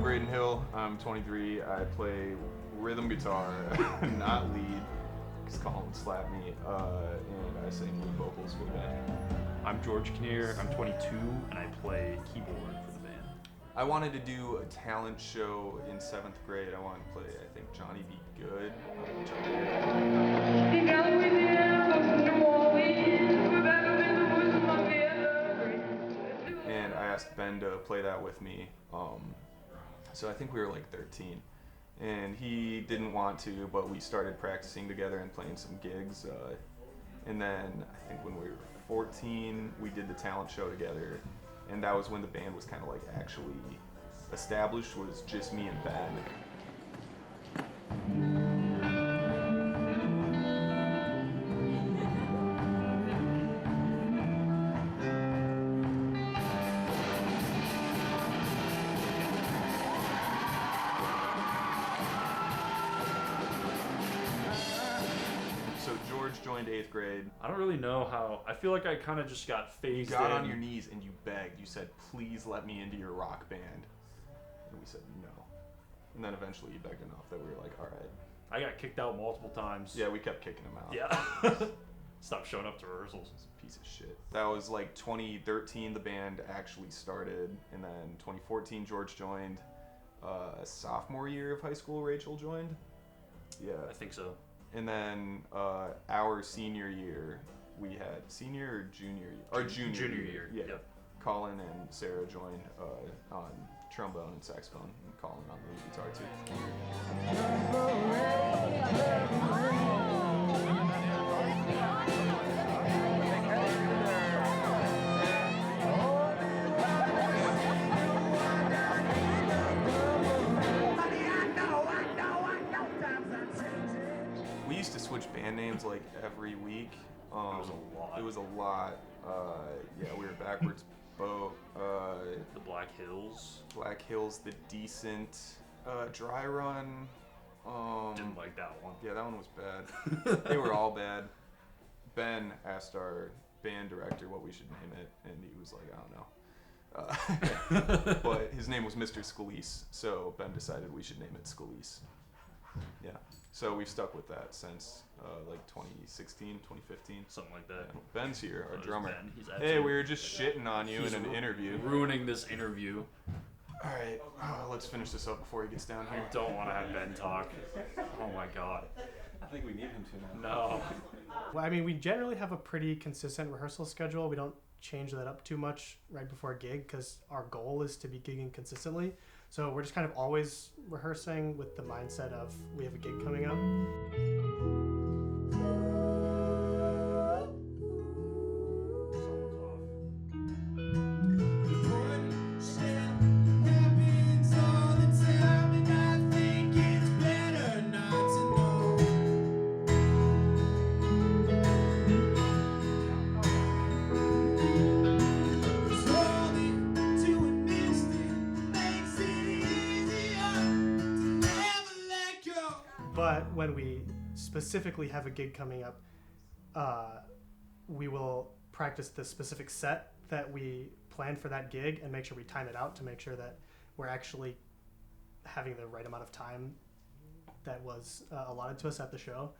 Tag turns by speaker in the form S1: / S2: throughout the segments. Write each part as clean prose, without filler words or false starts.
S1: Braden Hill. I'm 23. I play rhythm guitar, not lead, because Colin would slap me, and I sing lead vocals for the band.
S2: I'm George Kinnear. I'm 22, and I play keyboard for the band.
S1: I wanted to do a talent show in 7th grade. I wanted to play, I think, Johnny Be Good, which I did. And I asked Ben to play that with me. So I think we were like 13. And he didn't want to, but we started practicing together and playing some gigs. And then I think when we were 14, we did the talent show together. And that was when the band was kind of like actually established, was just me and Ben. So George joined 8th grade.
S2: I don't really know how. I feel like I kind of just got phased
S1: You got
S2: in.
S1: on your knees and you begged. You said, "Please let me into your rock band." And we said no. And then eventually you begged enough that we were like, all right.
S2: I got kicked out multiple times.
S1: Yeah, we kept kicking him out.
S2: Yeah. Stopped showing up to rehearsals.
S1: It's a piece of shit. That was like 2013 the band actually started. And then 2014 George joined. Sophomore year of high school Rachel joined. Yeah.
S2: I think so.
S1: And then our senior year, we had senior or junior year? Or junior year. Yeah. Yep. Colin and Sarah joined on trombone and saxophone, and Colin on the lead guitar too. We used to switch band names like every week.
S2: It was a lot.
S1: It was a lot. Yeah, we were Backwards Boat.
S2: The Black Hills.
S1: Black Hills, The Decent, Dry Run.
S2: Didn't like that one.
S1: Yeah, that one was bad. They were all bad. Ben asked our band director what we should name it, and he was like, I don't know. But his name was Mr. Scalise, so Ben decided we should name it Scalise. Yeah. So we've stuck with that since like 2016, 2015.
S2: Something like that.
S1: Yeah. Ben's here, our drummer.
S2: Ben. He's
S1: Hey, we were just shitting on you in an interview.
S2: Ruining this interview.
S1: All right, let's finish this up before he gets down here.
S2: I don't want to have Ben talk. Oh my god.
S3: I think we need him to now.
S2: No.
S4: Well, I mean, we generally have a pretty consistent rehearsal schedule. We don't change that up too much right before a gig because our goal is to be gigging consistently. So we're just kind of always rehearsing with the mindset of we have a gig coming up. But when we specifically have a gig coming up, we will practice the specific set that we plan for that gig and make sure we time it out to make sure that we're actually having the right amount of time that was allotted to us at the show.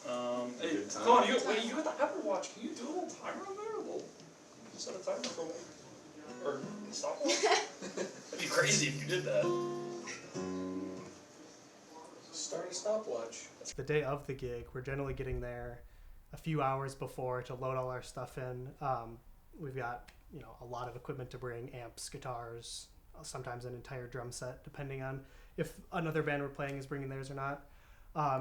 S5: Hey, come on, you got the Apple Watch. Can you do a little timer on there? Set a timer for me. Or stopwatch? That'd be crazy if you did that. Start a stopwatch.
S4: The day of the gig, we're generally getting there a few hours before to load all our stuff in. We've got, a lot of equipment to bring, amps, guitars, sometimes an entire drum set, depending on if another band we're playing is bringing theirs or not.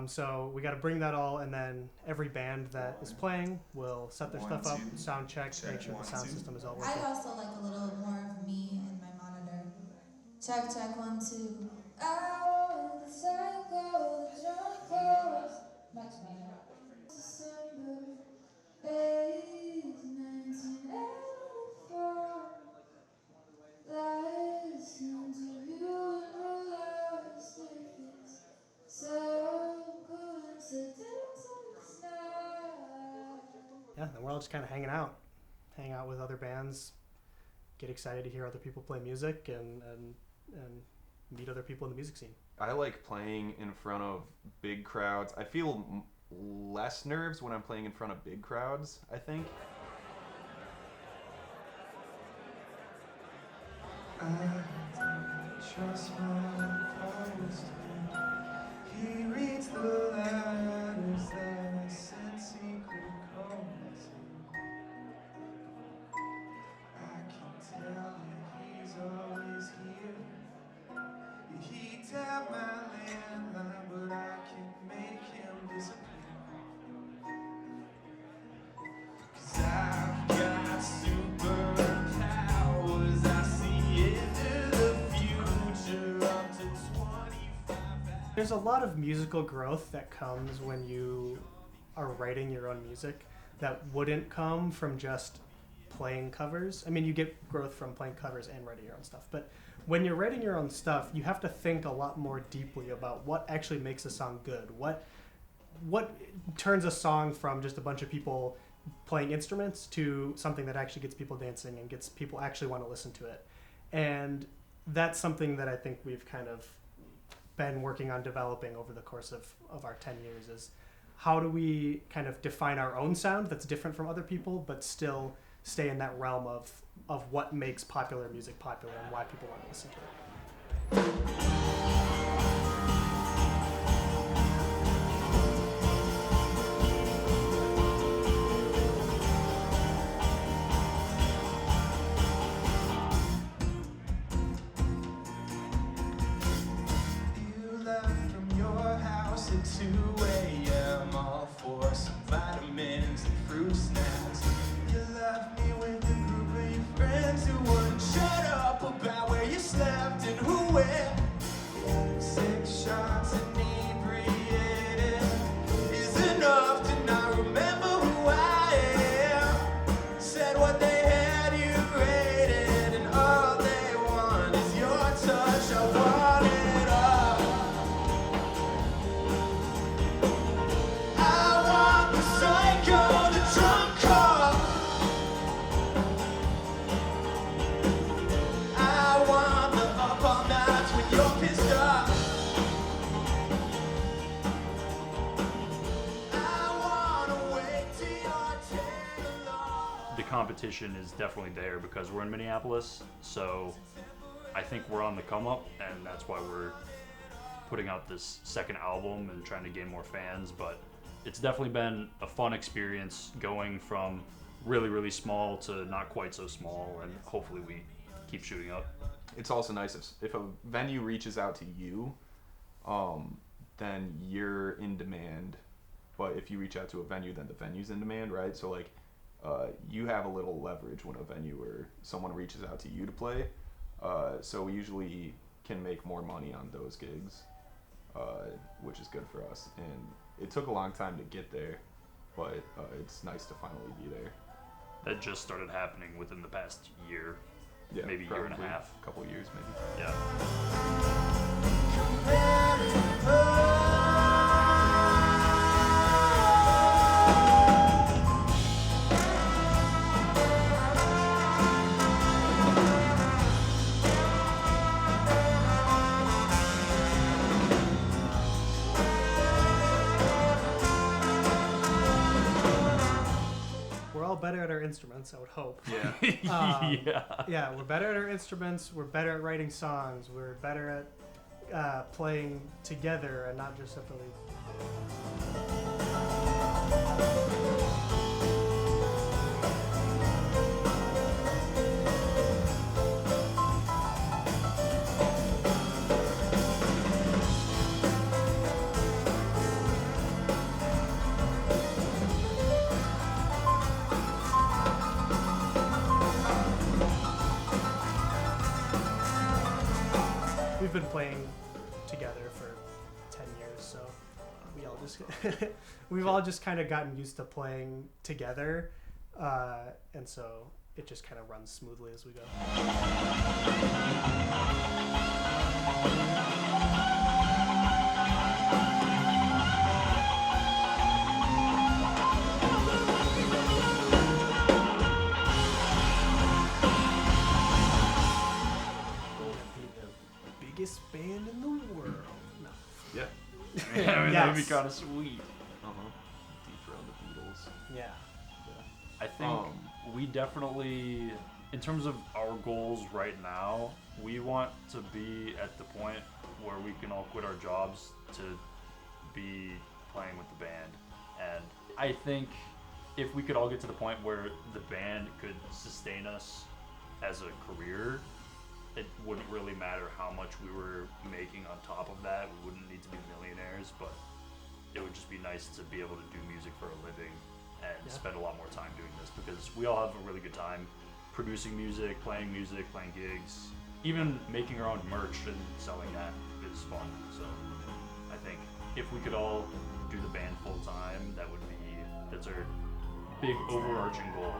S4: So we got to bring that all, and then every band that is playing will set their stuff up, sound check, make sure the sound system is all working.
S6: I'd also like a little more of me and my monitor. Check, 1, 2. Oh, the cycle, the drum goes. Back to me. December 8, 1984. Listen to you and lost tickets. So coincidence now.
S4: Yeah, then we're all just kind of hang out with other bands, get excited to hear other people play music, and meet other people in the music scene.
S1: I like playing in front of big crowds. I feel less nerves when I'm playing in front of big crowds, I think.
S7: Trust my post. He reads the letters that I sent secret codes. I can tell that he's always here. He tapped my landline, but I can make him disappear. 'Cause I've got superpowers. I see into the future up to 25.
S4: There's a lot of musical growth that comes when you are writing your own music that wouldn't come from just playing covers. I mean, you get growth from playing covers and writing your own stuff, but when you're writing your own stuff, you have to think a lot more deeply about what actually makes a song good. What turns a song from just a bunch of people playing instruments to something that actually gets people dancing and gets people actually want to listen to it. And that's something that I think we've kind of been working on developing over the course of our 10 years is how do we kind of define our own sound that's different from other people, but still stay in that realm of what makes popular music popular and why people want to listen to it.
S7: You left from your house at 2 a.m. all for some vitamins and fruit snacks. You left me with a group of your friends who wouldn't shut up about where you slept and who went. 6 shots inebriated is enough to not remember who I am. Said what they had you rated, and all they want is your touch. I want it all. I want the psycho, the drunk call. I want the up all nights when you're pissed off. I wanna wait till you're 10 alone.
S2: The competition is definitely there because we're in Minneapolis, so I think we're on the come up, and that's why we're putting out this second album and trying to gain more fans. But it's definitely been a fun experience going from really, really small to not quite so small, and hopefully we keep shooting up.
S1: It's also nice if a venue reaches out to you, then you're in demand. But if you reach out to a venue, then the venue's in demand, right? So like, you have a little leverage when a venue or someone reaches out to you to play. So we usually can make more money on those gigs, which is good for us. And it took a long time to get there, but it's nice to finally be there.
S2: That just started happening within the past year,
S1: Yeah,
S2: maybe year and a
S1: probably
S2: half.
S1: a couple years maybe.
S2: Yeah.
S4: We're all better at our instruments, I would hope.
S2: Yeah. Yeah.
S4: Yeah, we're better at our instruments, we're better at writing songs, we're better at playing together and not just separately. We've been playing together for 10 years, so we all just we've all just kind of gotten used to playing together, and so it just kind of runs smoothly as we go. Biggest band world. No.
S1: Yeah.
S2: I mean, that'd be
S4: Yes.
S2: kind of sweet.
S1: Dethrone the Beatles.
S4: Yeah.
S2: I think we definitely, in terms of our goals right now, we want to be at the point where we can all quit our jobs to be playing with the band. And I think if we could all get to the point where the band could sustain us as a career, it wouldn't really matter how much we were making on top of that. We wouldn't need to be millionaires, but it would just be nice to be able to do music for a living and spend a lot more time doing this, because we all have a really good time producing music, playing gigs, even making our own merch and selling that is fun. So I think if we could all do the band full time, that's our big overarching goal.